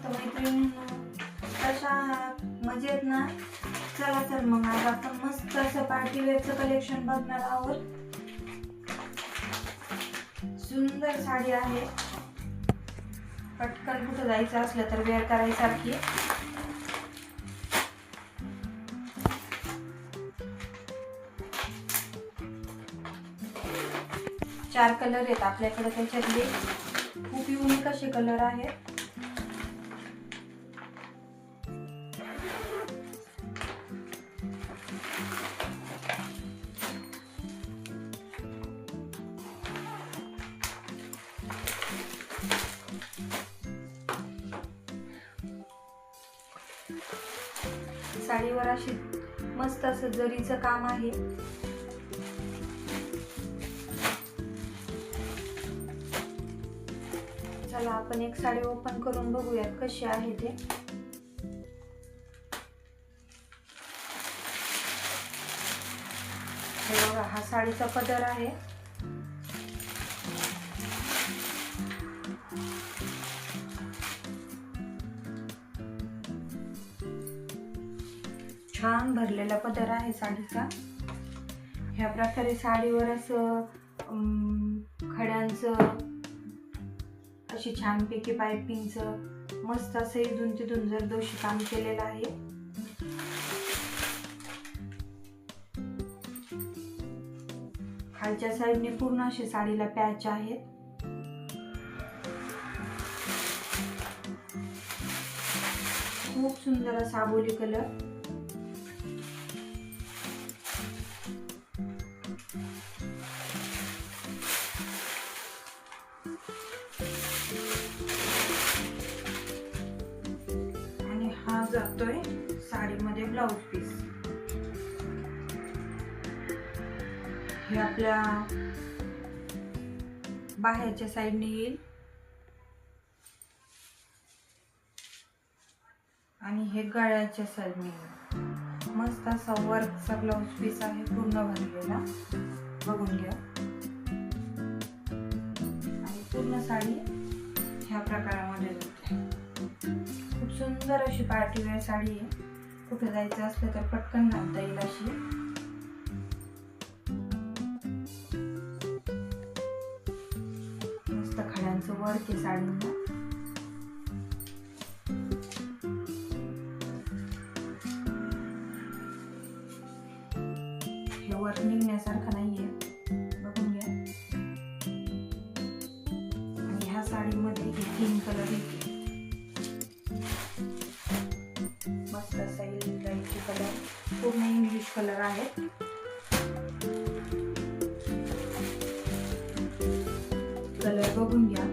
तर मैत्रिणींनो, कशा आहात? मजेत ना? चला तर मग आज आपण मस्त असं पार्टी वेअरचं कलेक्शन बघणार आहोत. सुंदर साडी आहे, पटकन कुठं जायचं असलं तर वेअर करायसारखी. चार कलर आहेत आपल्याकडे, त्याच्यातले खूप युनिक असे कलर आहेत. साडीवर अशी मस्त असं जरीचं काम आहे. चला आपण एक साडी ओपन करून बघूयात कशी आहे ते. हे बघा, हा साडीचा पदर आहे. छान भरलेला पदर आहे साडीचा. ह्या प्रकारे साडीवर असं खड्यांचं अशी छानपैकी पायपिंगचं मस्त असं इथून तिथून जरदोशी काम केलेलं आहे. खालच्या साईडने पूर्ण असे साडीला पॅच आहेत. खूप सुंदर असा आबोली कलर. आणि हा जातोय साडीमध्ये ब्लाउज पीस. हे आपल्या बाहेरच्या साईडने येईल आणि हे गळ्याच्या साईडने येईल. मस्त असा वर्कचा ब्लाउज पीस आहे, पूर्ण भरलेला. बघून घ्या. आणि पूर्ण साडी ह्या प्रकारामध्ये जाते. खूप सुंदर अशी पार्टी वेअर साडी आहे. कुठे जायचं असलं तर पटकन घालता येईल अशी. मस्त खड्यांचं वर्क आहे साडीला. हे वर्क निघण्यासारखं नाहीये, बघून घ्या. आणि ह्या साडीमध्ये हे 3 कलर येते. मस्त असा लाईट कलर, पूर्ण इंग्लिश कलर आहेत. कलर बघून घ्या.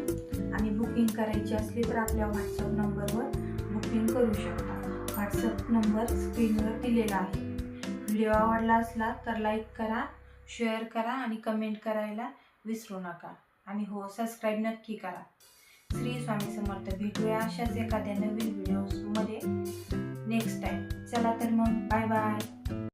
आणि बुकिंग करायची असली तर आपल्या व्हॉट्सअप नंबरवर बुकिंग करू शकता. व्हॉट्सअप नंबर स्क्रीनवर दिलेला आहे. व्हिडिओ आवडला असला तर लाईक करा, शेअर करा आणि कमेंट करायला विसरू नका. आणि हो, सबस्क्राईब नक्की करा. श्री स्वामी समर्थ. भेटूया अशाच एखाद्या नवीन व्हिडिओमध्ये नेक्स्ट टाइम. चला तर मग, बाय बाय.